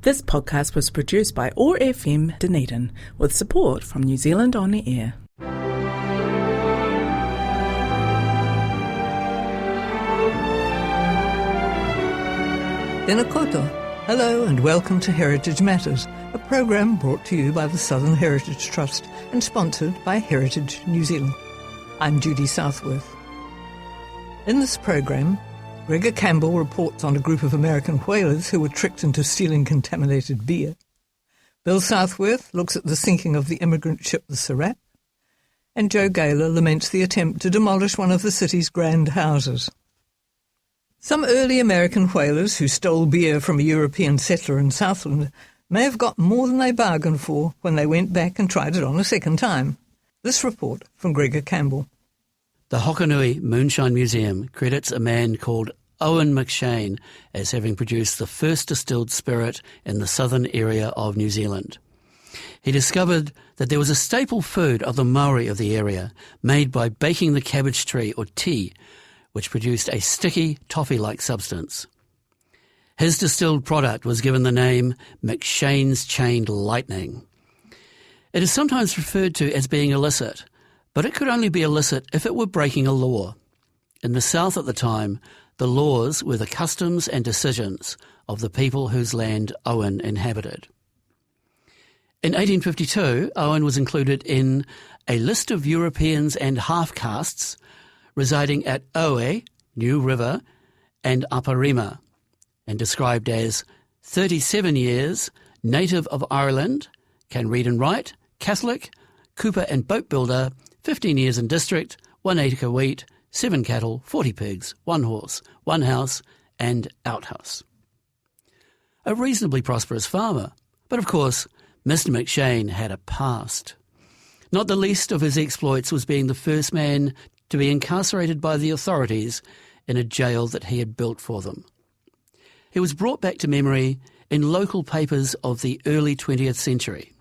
This podcast was produced by OAR FM Dunedin with support from New Zealand On the Air. Tēnā koutou. Hello and welcome to Heritage Matters, a program brought to you by the Southern Heritage Trust and sponsored by Heritage New Zealand. I'm Judy Southworth. In this program, Gregor Campbell reports on a group of American whalers who were tricked into stealing contaminated beer. Bill Southworth looks at the sinking of the immigrant ship the Surat. And Joe Gaylor laments the attempt to demolish one of the city's grand houses. Some early American whalers who stole beer from a European settler in Southland may have got more than they bargained for when they went back and tried it on a second time. This report from Gregor Campbell. The Hokanui Moonshine Museum credits a man called Owen McShane as having produced the first distilled spirit in the southern area of New Zealand. He discovered that there was a staple food of the Maori of the area made by baking the cabbage tree or tea, which produced a sticky, toffee-like substance. His distilled product was given the name McShane's Chained Lightning. It is sometimes referred to as being illicit, but it could only be illicit if it were breaking a law. In the South at the time, the laws were the customs and decisions of the people whose land Owen inhabited. In 1852, Owen was included in a list of Europeans and half-castes residing at Oe, New River, and Aparima, and described as 37 years, native of Ireland, can read and write, Catholic, cooper and boat builder, 15 years in district, 1 acre wheat, 7 cattle, 40 pigs, 1 horse, 1 house, and outhouse. A reasonably prosperous farmer, but of course, Mr. McShane had a past. Not the least of his exploits was being the first man to be incarcerated by the authorities in a jail that he had built for them. He was brought back to memory in local papers of the early 20th century.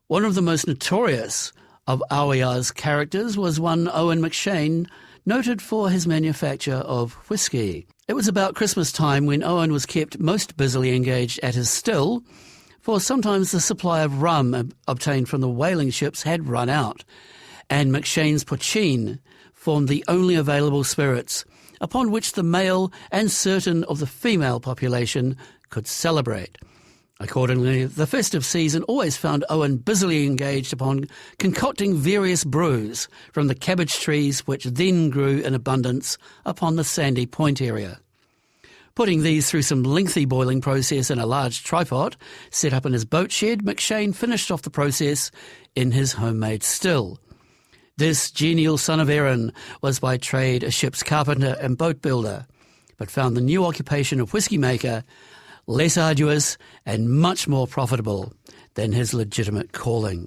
One of the most notorious of Aoia's characters was one Owen McShane, noted for his manufacture of whisky. It was about Christmas time when Owen was kept most busily engaged at his still, for sometimes the supply of rum obtained from the whaling ships had run out, and McShane's pochine formed the only available spirits upon which the male and certain of the female population could celebrate. Accordingly, the festive season always found Owen busily engaged upon concocting various brews from the cabbage trees which then grew in abundance upon the Sandy Point area. Putting these through some lengthy boiling process in a large tripod set up in his boat shed, McShane finished off the process in his homemade still. This genial son of Erin was by trade a ship's carpenter and boat builder, but found the new occupation of whisky maker less arduous and much more profitable than his legitimate calling.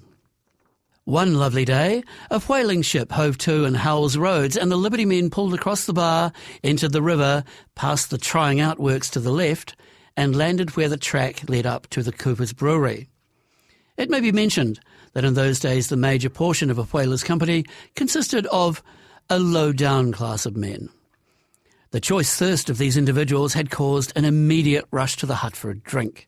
One lovely day, a whaling ship hove to in Howell's Roads, and the Liberty men pulled across the bar, entered the river, past the trying out works to the left, and landed where the track led up to the Cooper's Brewery. It may be mentioned that in those days the major portion of a whaler's company consisted of a low-down class of men. The choice thirst of these individuals had caused an immediate rush to the hut for a drink.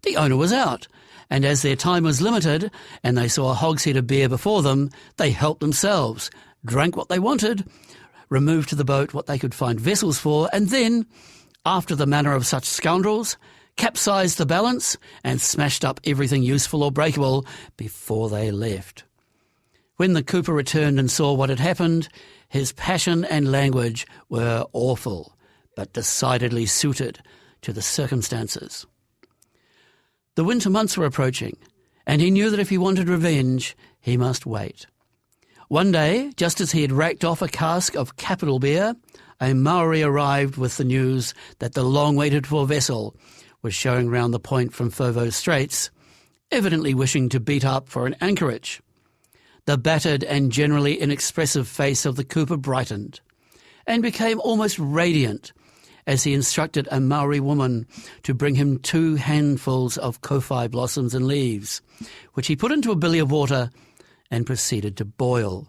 The owner was out, and as their time was limited and they saw a hogshead of beer before them, they helped themselves, drank what they wanted, removed to the boat what they could find vessels for, and then, after the manner of such scoundrels, capsized the balance and smashed up everything useful or breakable before they left. When the cooper returned and saw what had happened, his passion and language were awful, but decidedly suited to the circumstances. The winter months were approaching, and he knew that if he wanted revenge, he must wait. One day, just as he had racked off a cask of capital beer, a Maori arrived with the news that the long-waited-for vessel was showing round the point from Foveaux Straits, evidently wishing to beat up for an anchorage. The battered and generally inexpressive face of the cooper brightened and became almost radiant as he instructed a Maori woman to bring him 2 handfuls of kowhai blossoms and leaves, which he put into a billy of water and proceeded to boil.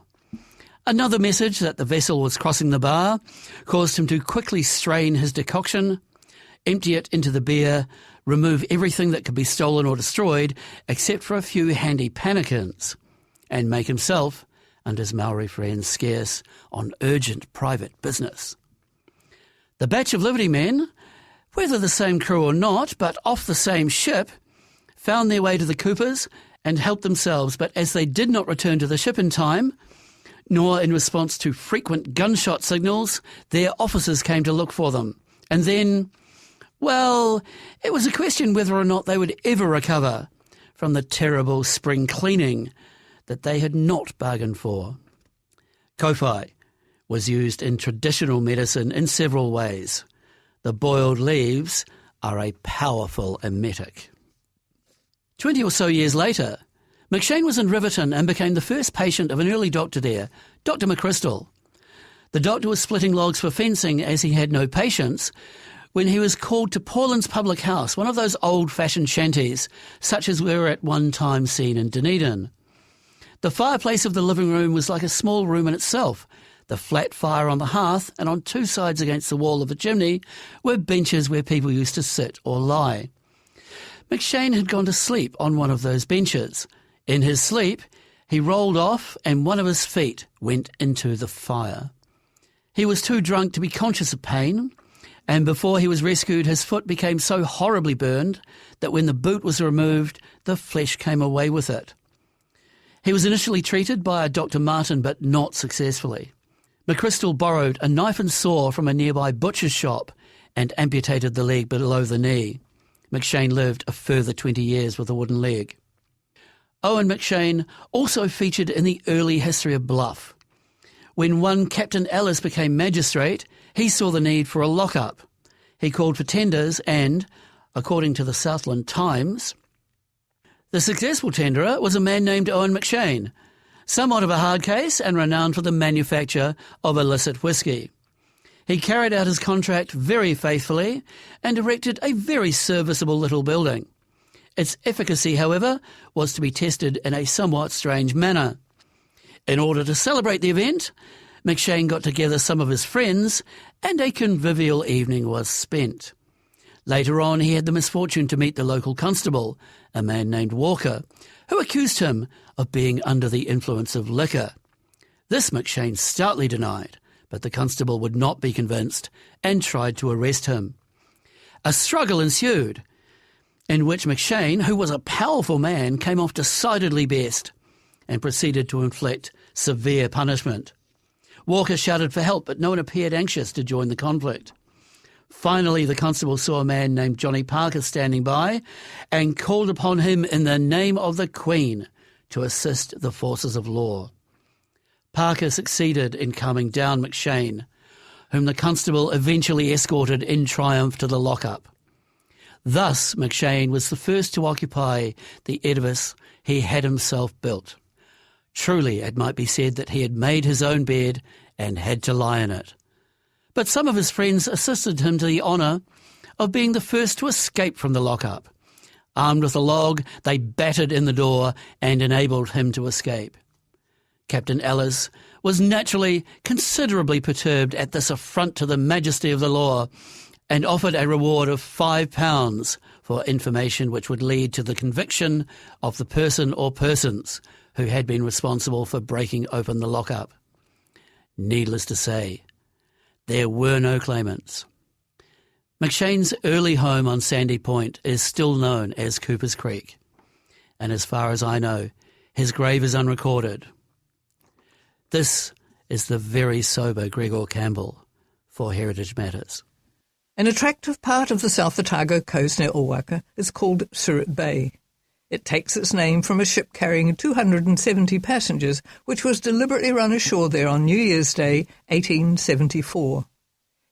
Another message that the vessel was crossing the bar caused him to quickly strain his decoction, empty it into the beer, remove everything that could be stolen or destroyed except for a few handy pannikins, and make himself and his Maori friends scarce on urgent private business. The batch of Liberty men, whether the same crew or not, but off the same ship, found their way to the Coopers and helped themselves, but as they did not return to the ship in time, nor in response to frequent gunshot signals, their officers came to look for them. And then, well, it was a question whether or not they would ever recover from the terrible spring cleaning that they had not bargained for. Kowhai was used in traditional medicine in several ways. The boiled leaves are a powerful emetic. 20 or so years later, McShane was in Riverton and became the first patient of an early doctor there, Dr. McChrystal. The doctor was splitting logs for fencing as he had no patients when he was called to Paulin's public house, one of those old-fashioned shanties, such as were at one time seen in Dunedin. The fireplace of the living room was like a small room in itself. The flat fire on the hearth, and on two sides against the wall of the chimney were benches where people used to sit or lie. McShane had gone to sleep on one of those benches. In his sleep, he rolled off and one of his feet went into the fire. He was too drunk to be conscious of pain, and before he was rescued, his foot became so horribly burned that when the boot was removed, the flesh came away with it. He was initially treated by a Dr. Martin, but not successfully. McChrystal borrowed a knife and saw from a nearby butcher's shop and amputated the leg below the knee. McShane lived a further 20 years with a wooden leg. Owen McShane also featured in the early history of Bluff. When one Captain Ellis became magistrate, he saw the need for a lock-up. He called for tenders and, according to the Southland Times, the successful tenderer was a man named Owen McShane, somewhat of a hard case and renowned for the manufacture of illicit whiskey. He carried out his contract very faithfully and erected a very serviceable little building. Its efficacy, however, was to be tested in a somewhat strange manner. In order to celebrate the event, McShane got together some of his friends and a convivial evening was spent. Later on, he had the misfortune to meet the local constable, a man named Walker, who accused him of being under the influence of liquor. This McShane stoutly denied, but the constable would not be convinced and tried to arrest him. A struggle ensued, in which McShane, who was a powerful man, came off decidedly best and proceeded to inflict severe punishment. Walker shouted for help, but no one appeared anxious to join the conflict. Finally, the constable saw a man named Johnny Parker standing by and called upon him in the name of the Queen to assist the forces of law. Parker succeeded in calming down McShane, whom the constable eventually escorted in triumph to the lockup. Thus, McShane was the first to occupy the edifice he had himself built. Truly, it might be said that he had made his own bed and had to lie in it. But some of his friends assisted him to the honour of being the first to escape from the lockup. Armed with a log, they battered in the door and enabled him to escape. Captain Ellis was naturally considerably perturbed at this affront to the majesty of the law and offered a reward of £5 for information which would lead to the conviction of the person or persons who had been responsible for breaking open the lockup. Needless to say, there were no claimants. McShane's early home on Sandy Point is still known as Cooper's Creek, and as far as I know, his grave is unrecorded. This is the very sober Gregor Campbell for Heritage Matters. An attractive part of the South Otago coast near Owaka is called Surat Bay. It takes its name from a ship carrying 270 passengers, which was deliberately run ashore there on New Year's Day, 1874.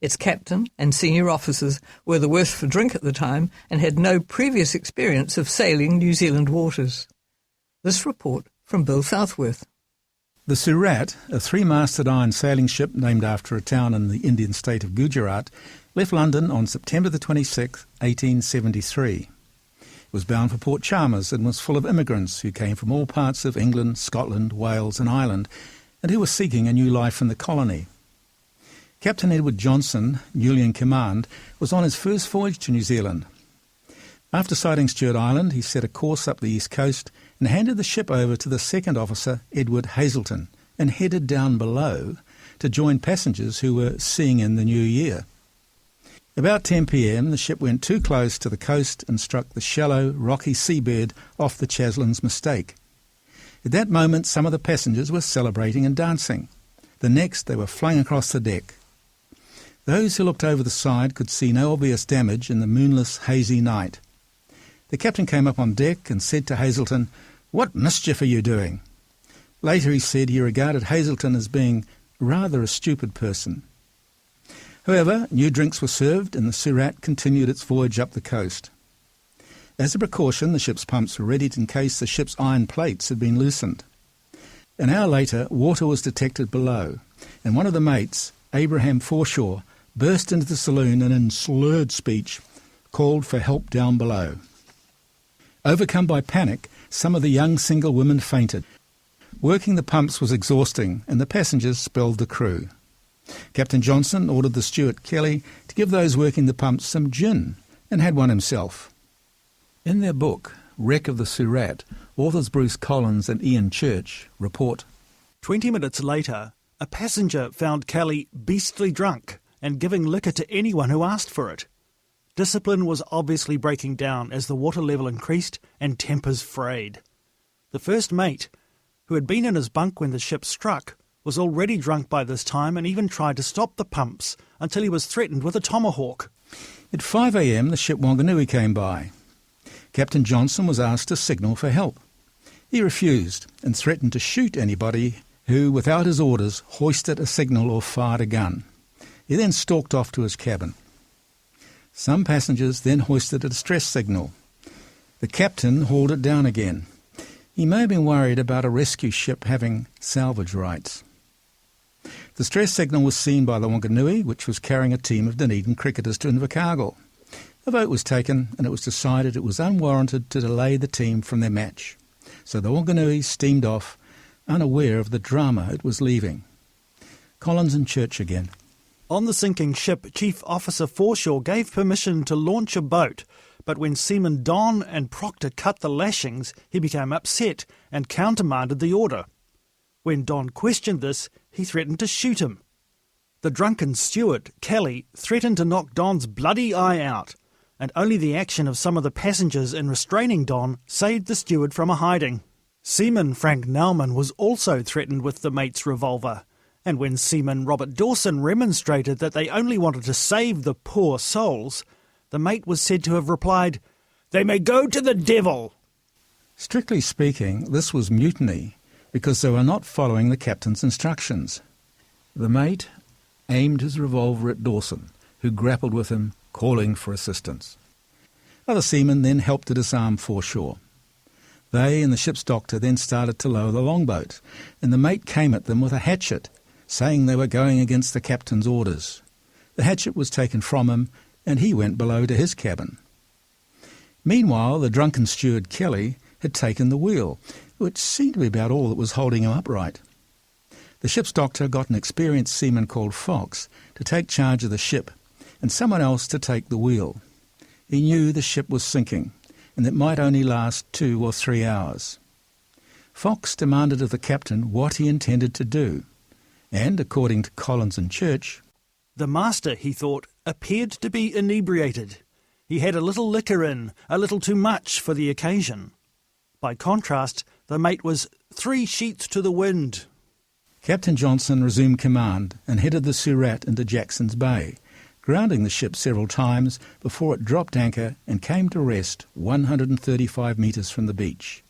Its captain and senior officers were the worse for drink at the time and had no previous experience of sailing New Zealand waters. This report from Bill Southworth. The Surat, a three-masted iron sailing ship named after a town in the Indian state of Gujarat, left London on September the 26th, 1873. It was bound for Port Chalmers and was full of immigrants who came from all parts of England, Scotland, Wales and Ireland, and who were seeking a new life in the colony. Captain Edward Johnson, newly in command, was on his first voyage to New Zealand. After sighting Stewart Island, he set a course up the east coast and handed the ship over to the second officer, Edward Hazelton, and headed down below to join passengers who were seeing in the new year. About 10 p.m, the ship went too close to the coast and struck the shallow, rocky seabed off the Chaslin's Mistake. At that moment, some of the passengers were celebrating and dancing. The next, they were flung across the deck. Those who looked over the side could see no obvious damage in the moonless, hazy night. The captain came up on deck and said to Hazelton, "What mischief are you doing?" Later he said he regarded Hazelton as being rather a stupid person. However, new drinks were served and the Surat continued its voyage up the coast. As a precaution, the ship's pumps were readied in case the ship's iron plates had been loosened. An hour later, water was detected below, and one of the mates, Abraham Forshaw, burst into the saloon and in slurred speech called for help down below. Overcome by panic, some of the young single women fainted. Working the pumps was exhausting, and the passengers spelled the crew. Captain Johnson ordered the steward Kelly to give those working the pumps some gin, and had one himself. In their book, Wreck of the Surat, authors Bruce Collins and Ian Church report, 20 minutes later, a passenger found Kelly beastly drunk and giving liquor to anyone who asked for it. Discipline was obviously breaking down as the water level increased and tempers frayed. The first mate, who had been in his bunk when the ship struck, was already drunk by this time and even tried to stop the pumps until he was threatened with a tomahawk. At 5 a.m, the ship Wanganui came by. Captain Johnson was asked to signal for help. He refused and threatened to shoot anybody who, without his orders, hoisted a signal or fired a gun. He then stalked off to his cabin. Some passengers then hoisted a distress signal. The captain hauled it down again. He may have been worried about a rescue ship having salvage rights. The distress signal was seen by the Wanganui, which was carrying a team of Dunedin cricketers to Invercargill. A vote was taken, and it was decided it was unwarranted to delay the team from their match. So the Wanganui steamed off, unaware of the drama it was leaving. Collins and Church again. On the sinking ship, Chief Officer Forshaw gave permission to launch a boat, but when Seaman Don and Proctor cut the lashings, he became upset and countermanded the order. When Don questioned this, he threatened to shoot him. The drunken steward, Kelly, threatened to knock Don's bloody eye out, and only the action of some of the passengers in restraining Don saved the steward from a hiding. Seaman Frank Nauman was also threatened with the mate's revolver, and when Seaman Robert Dawson remonstrated that they only wanted to save the poor souls, the mate was said to have replied, "They may go to the devil." Strictly speaking, this was mutiny, because they were not following the captain's instructions. The mate aimed his revolver at Dawson, who grappled with him, calling for assistance. Other seamen then helped to disarm Forshaw. They and the ship's doctor then started to lower the longboat, and the mate came at them with a hatchet, saying they were going against the captain's orders. The hatchet was taken from him, and he went below to his cabin. Meanwhile, the drunken steward Kelly had taken the wheel, which seemed to be about all that was holding him upright. The ship's doctor got an experienced seaman called Fox to take charge of the ship, and someone else to take the wheel. He knew the ship was sinking, and it might only last 2 or 3 hours. Fox demanded of the captain what he intended to do, and, according to Collins and Church, the master, he thought, appeared to be inebriated. He had a little liquor in, a little too much for the occasion. By contrast, the mate was 3 sheets to the wind. Captain Johnson resumed command and headed the Surat into Jackson's Bay, grounding the ship several times before it dropped anchor and came to rest 135 metres from the beach.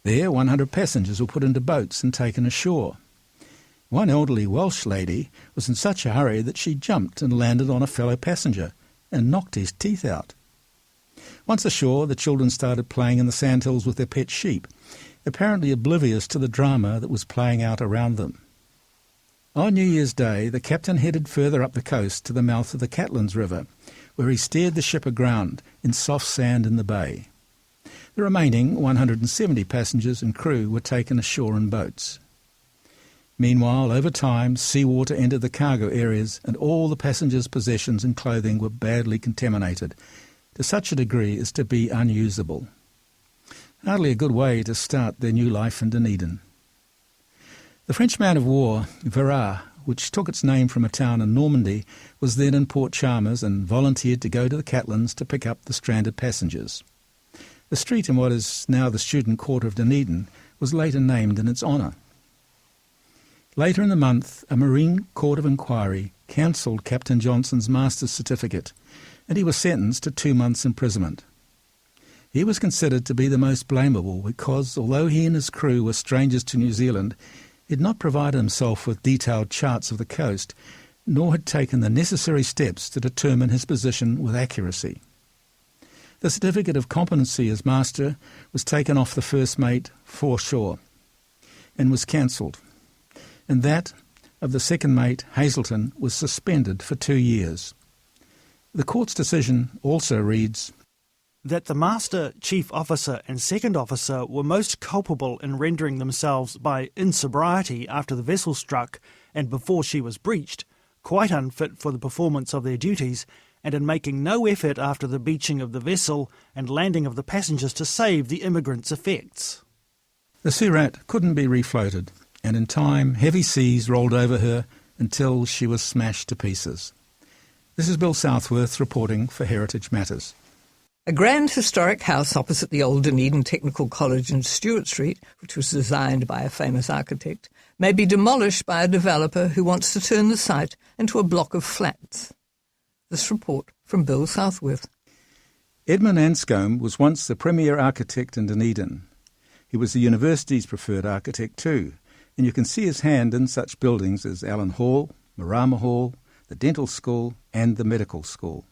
There, 100 passengers were put into boats and taken ashore. One elderly Welsh lady was in such a hurry that she jumped and landed on a fellow passenger and knocked his teeth out. Once ashore, the children started playing in the sandhills with their pet sheep, apparently oblivious to the drama that was playing out around them. On New Year's Day, the captain headed further up the coast to the mouth of the Catlins River, where he steered the ship aground in soft sand in the bay. The remaining 170 passengers and crew were taken ashore in boats. Meanwhile, over time, seawater entered the cargo areas and all the passengers' possessions and clothing were badly contaminated, to such a degree as to be unusable. Hardly a good way to start their new life in Dunedin. The French man of war, Surat, which took its name from a town in Normandy, was then in Port Chalmers and volunteered to go to the Catlins to pick up the stranded passengers. The street in what is now the student quarter of Dunedin was later named in its honour. Later in the month, a Marine Court of Inquiry cancelled Captain Johnson's master's certificate, and he was sentenced to 2 months' imprisonment. He was considered to be the most blamable because, although he and his crew were strangers to New Zealand, he had not provided himself with detailed charts of the coast, nor had taken the necessary steps to determine his position with accuracy. The certificate of competency as master was taken off the first mate foreshore and was cancelled, and that of the second mate, Hazelton, was suspended for 2 years. The court's decision also reads that the master, chief officer and second officer were most culpable in rendering themselves by insobriety after the vessel struck and before she was breached, quite unfit for the performance of their duties, and in making no effort after the beaching of the vessel and landing of the passengers to save the immigrants' effects. The Surat couldn't be refloated, and in time heavy seas rolled over her until she was smashed to pieces. This is Bill Southworth reporting for Heritage Matters. A grand historic house opposite the old Dunedin Technical College in Stuart Street, which was designed by a famous architect, may be demolished by a developer who wants to turn the site into a block of flats. This report from Bill Southworth. Edmund Anscombe was once the premier architect in Dunedin. He was the university's preferred architect too, and you can see his hand in such buildings as Allen Hall, Marama Hall, the Dental School and the Medical School.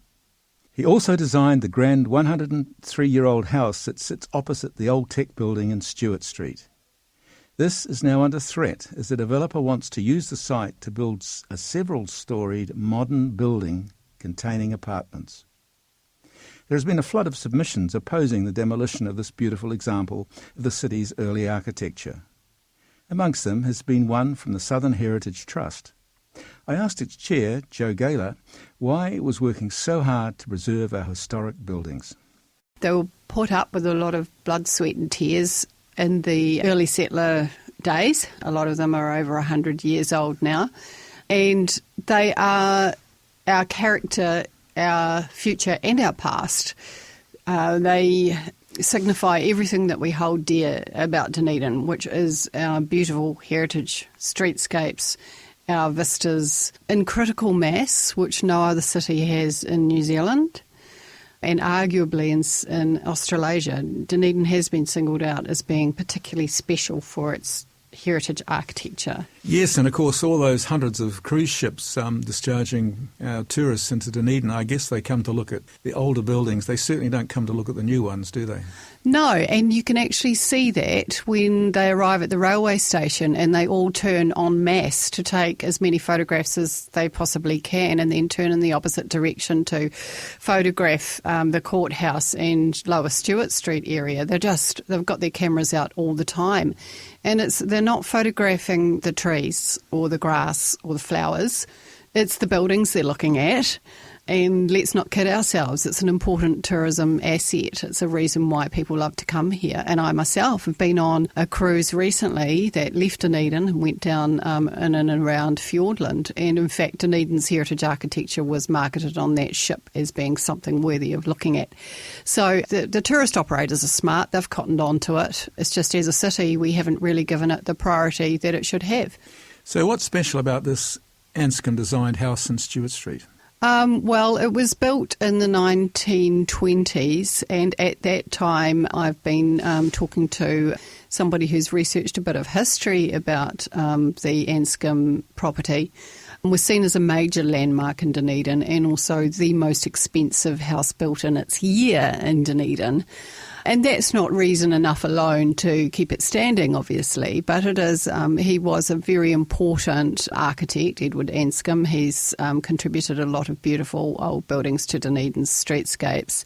He also designed the grand 103-year-old house that sits opposite the old Tech building in Stuart Street. This is now under threat as the developer wants to use the site to build a several-storied modern building containing apartments. There has been a flood of submissions opposing the demolition of this beautiful example of the city's early architecture. Amongst them has been one from the Southern Heritage Trust. I asked its chair, Joe Gaylor, why it was working so hard to preserve our historic buildings. They were put up with a lot of blood, sweat and tears in the early settler days. A lot of them are over 100 years old now. And they are our character, our future and our past. They signify everything that we hold dear about Dunedin, which is our beautiful heritage streetscapes, our vistas in critical mass, which no other city has in New Zealand, and arguably in Australasia. Dunedin has been singled out as being particularly special for its heritage architecture. Yes, and of course all those hundreds of cruise ships discharging tourists into Dunedin, I guess they come to look at the older buildings. They certainly don't come to look at the new ones, do they? No, and you can actually see that when they arrive at the railway station and they all turn en masse to take as many photographs as they possibly can and then turn in the opposite direction to photograph the courthouse and Lower Stuart Street area. They've got their cameras out all the time. And they're not photographing the trees or the grass or the flowers. It's the buildings they're looking at. And let's not kid ourselves, it's an important tourism asset. It's a reason why people love to come here. And I myself have been on a cruise recently that left Dunedin and went down in and around Fiordland. And in fact, Dunedin's heritage architecture was marketed on that ship as being something worthy of looking at. So the tourist operators are smart, they've cottoned on to it. It's just as a city, we haven't really given it the priority that it should have. So what's special about this Anscombe designed house in Stuart Street? Well, it was built in the 1920s, and at that time I've been talking to somebody who's researched a bit of history about the Anscombe property. It was seen as a major landmark in Dunedin and also the most expensive house built in its year in Dunedin. And that's not reason enough alone to keep it standing, obviously, but it is. He was a very important architect, Edward Anscombe. He's contributed a lot of beautiful old buildings to Dunedin's streetscapes.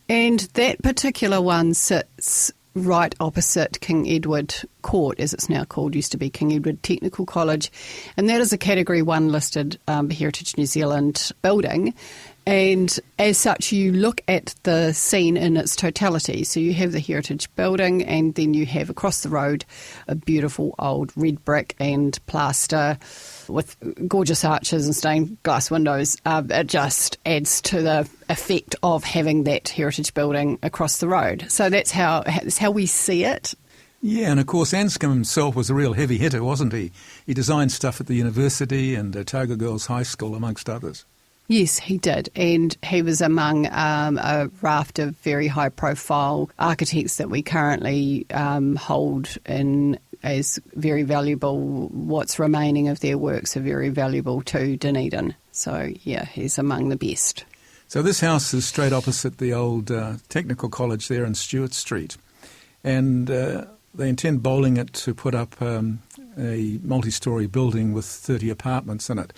And that particular one sits right opposite King Edward Court, as it's now called, used to be King Edward Technical College. And that is a Category 1 listed Heritage New Zealand building. And as such, you look at the scene in its totality. So you have the heritage building, and then you have across the road a beautiful old red brick and plaster with gorgeous arches and stained glass windows. It just adds to the effect of having that heritage building across the road. So that's how we see it. Yeah, and of course Anscombe himself was a real heavy hitter, wasn't he? He designed stuff at the university and Otago Girls High School, amongst others. Yes, he did, and he was among a raft of very high-profile architects that we currently hold in as very valuable. What's remaining of their works are very valuable to Dunedin. So, yeah, he's among the best. So this house is straight opposite the old technical college there in Surat Street, and they intend bowling it to put up a multi-storey building with 30 apartments in it.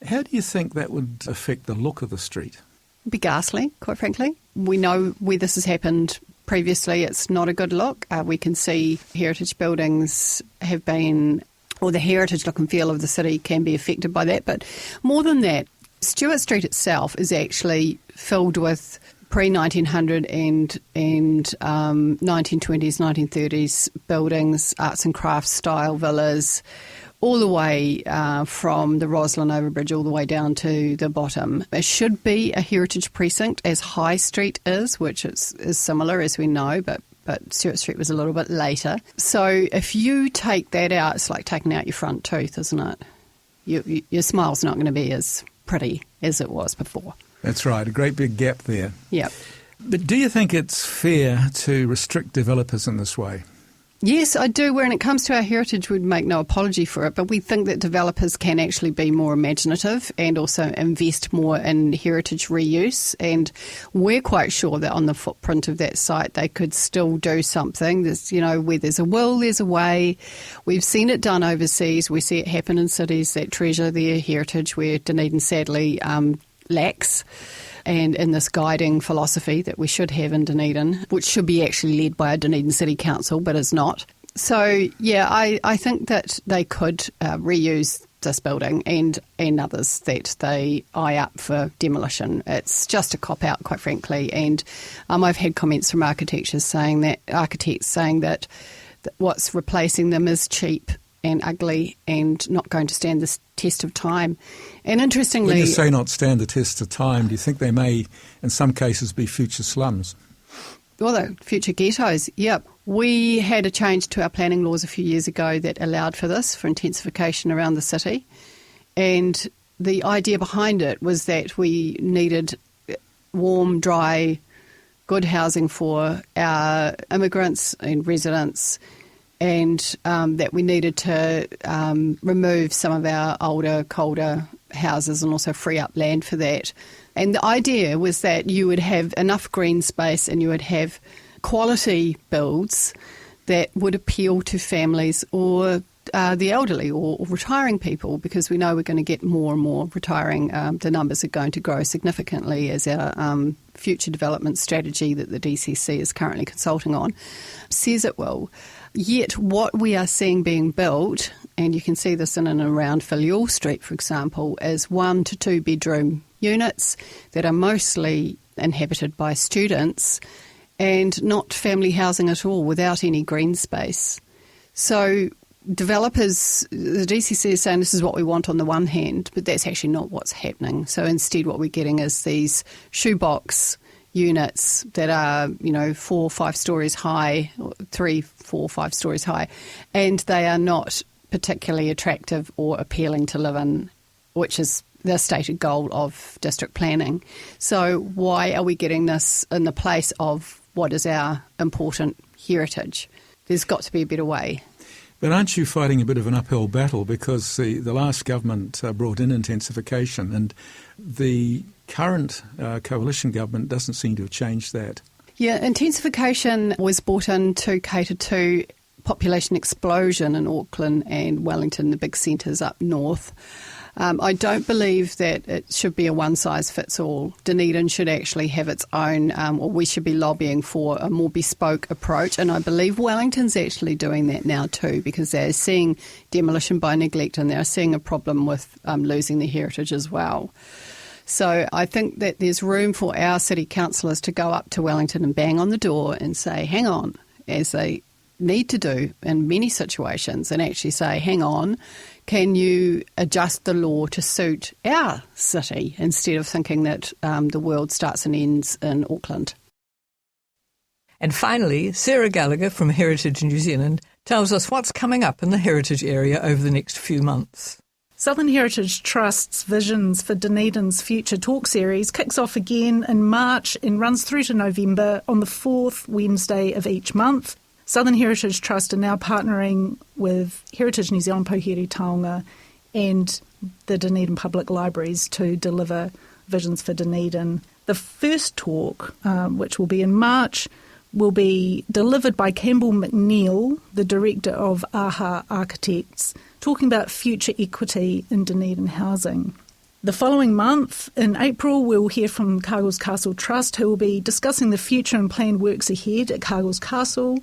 How do you think that would affect the look of the street? It'd be ghastly, quite frankly. We know where this has happened previously. It's not a good look. We can see heritage buildings have been, or the heritage look and feel of the city can be affected by that. But more than that, Surat Street itself is actually filled with pre-1900 and 1920s, 1930s buildings, arts and crafts style villas, all the way from the Roslyn Overbridge all the way down to the bottom. It should be a heritage precinct, as High Street is, which is similar, as we know, but Surat Street was a little bit later. So if you take that out, it's like taking out your front tooth, isn't it? Your smile's not going to be as pretty as it was before. That's right, a great big gap there. Yeah. But do you think it's fair to restrict developers in this way? Yes, I do. When it comes to our heritage, we'd make no apology for it, but we think that developers can actually be more imaginative and also invest more in heritage reuse, and we're quite sure that on the footprint of that site they could still do something. There's, where there's a will, there's a way. We've seen it done overseas. We see it happen in cities that treasure their heritage, where Dunedin sadly lacks. And in this guiding philosophy that we should have in Dunedin, which should be actually led by a Dunedin City Council, but is not. So, yeah, I think that they could reuse this building and others that they eye up for demolition. It's just a cop-out, quite frankly. And I've had comments from architects saying that what's replacing them is cheap and ugly and not going to stand the test of time. And interestingly... When you say not stand the test of time, do you think they may, in some cases, be future slums? Well, the future ghettos, yep. We had a change to our planning laws a few years ago that allowed for this, for intensification around the city. And the idea behind it was that we needed warm, dry, good housing for our immigrants and residents, and that we needed to remove some of our older, colder houses and also free up land for that. And the idea was that you would have enough green space and you would have quality builds that would appeal to families or the elderly or retiring people, because we know we're going to get more and more retiring. The numbers are going to grow significantly as our future development strategy that the DCC is currently consulting on says it will. Yet what we are seeing being built, and you can see this in and around Filial Street, for example, is 1 to 2 bedroom units that are mostly inhabited by students and not family housing at all, without any green space. So developers, the DCC is saying this is what we want on the one hand, but that's actually not what's happening. So instead what we're getting is these shoebox units that are, 4 or 5 stories high, 3, 4, 5 stories high, and they are not particularly attractive or appealing to live in, which is the stated goal of district planning. So why are we getting this in the place of what is our important heritage? There's got to be a better way. But aren't you fighting a bit of an uphill battle, because the last government brought in intensification, and the current coalition government doesn't seem to have changed that? Yeah, intensification was brought in to cater to population explosion in Auckland and Wellington, the big centres up north. I don't believe that it should be a one-size-fits-all. Dunedin should actually have its own, or we should be lobbying for a more bespoke approach, and I believe Wellington's actually doing that now too, because they're seeing demolition by neglect and they're seeing a problem with losing their heritage as well. So I think that there's room for our city councillors to go up to Wellington and bang on the door and say, hang on, as they need to do in many situations, and actually say, hang on, can you adjust the law to suit our city instead of thinking that the world starts and ends in Auckland? And finally, Sarah Gallagher from Heritage New Zealand tells us what's coming up in the heritage area over the next few months. Southern Heritage Trust's Visions for Dunedin's Future talk series kicks off again in March and runs through to November on the fourth Wednesday of each month. Southern Heritage Trust are now partnering with Heritage New Zealand Pouhere Taonga and the Dunedin Public Libraries to deliver Visions for Dunedin. The first talk, which will be in March, will be delivered by Campbell McNeill, the director of AHA Architects, talking about future equity in Dunedin housing. The following month, in April, we'll hear from Cargill's Castle Trust, who will be discussing the future and planned works ahead at Cargill's Castle.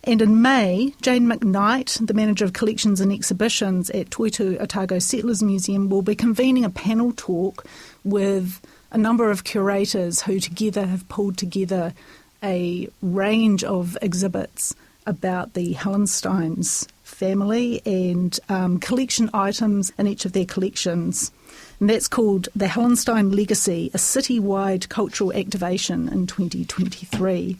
And in May, Jane McKnight, the Manager of Collections and Exhibitions at Toitu Otago Settlers Museum, will be convening a panel talk with a number of curators who together have pulled together a range of exhibits about the Hellensteins family and collection items in each of their collections. And that's called The Hellenstein Legacy, a citywide cultural activation in 2023.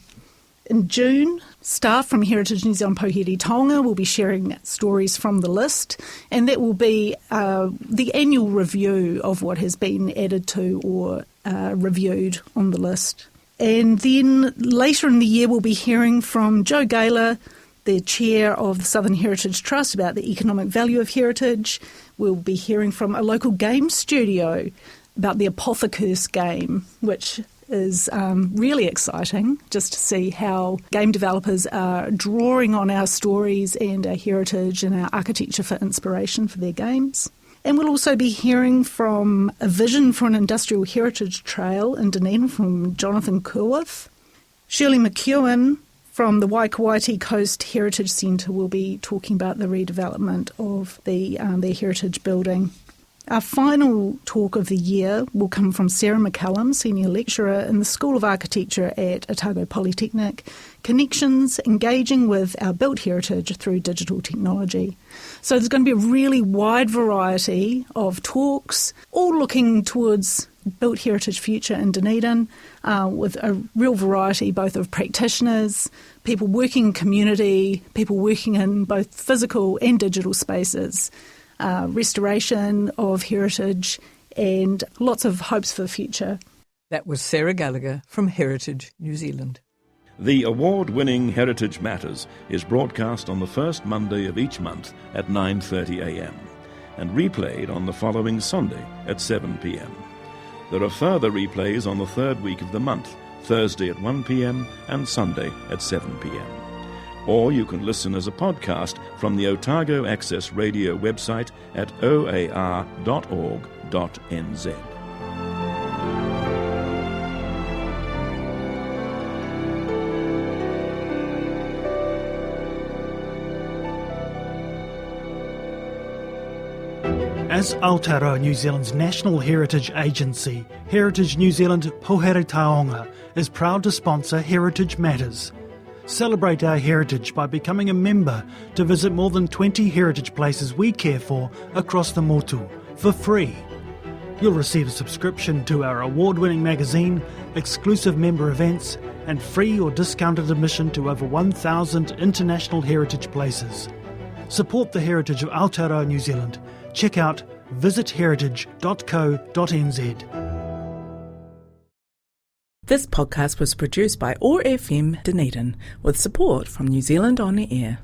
In June, staff from Heritage New Zealand Pouhere Taonga will be sharing stories from the list, and that will be the annual review of what has been added to or reviewed on the list. And then later in the year, we'll be hearing from Joe Gaylor, the chair of the Southern Heritage Trust, about the economic value of heritage. We'll be hearing from a local game studio about the Apothecurse game, which is really exciting just to see how game developers are drawing on our stories and our heritage and our architecture for inspiration for their games. And we'll also be hearing from a vision for an industrial heritage trail in Dunedin from Jonathan Kurworth. Shirley McEwen from the Waikawaiti Coast Heritage Centre will be talking about the redevelopment of their heritage building. Our final talk of the year will come from Sarah McCallum, Senior Lecturer in the School of Architecture at Otago Polytechnic, Connections, Engaging with Our Built Heritage Through Digital Technology. So there's going to be a really wide variety of talks, all looking towards built heritage future in Dunedin, with a real variety both of practitioners, people working in community, people working in both physical and digital spaces, restoration of heritage, and lots of hopes for the future. That was Sarah Gallagher from Heritage New Zealand. The award-winning Heritage Matters is broadcast on the first Monday of each month at 9:30am and replayed on the following Sunday at 7pm. There are further replays on the third week of the month, Thursday at 1pm and Sunday at 7pm. Or you can listen as a podcast from the Otago Access Radio website at oar.org.nz. As Aotearoa New Zealand's national heritage agency, Heritage New Zealand Pouhere Taonga is proud to sponsor Heritage Matters. Celebrate our heritage by becoming a member to visit more than 20 heritage places we care for across the motu for free. You'll receive a subscription to our award-winning magazine, exclusive member events, and free or discounted admission to over 1,000 international heritage places. Support the heritage of Aotearoa New Zealand. Check out visitheritage.co.nz. This podcast was produced by OAR FM Dunedin with support from New Zealand On Air.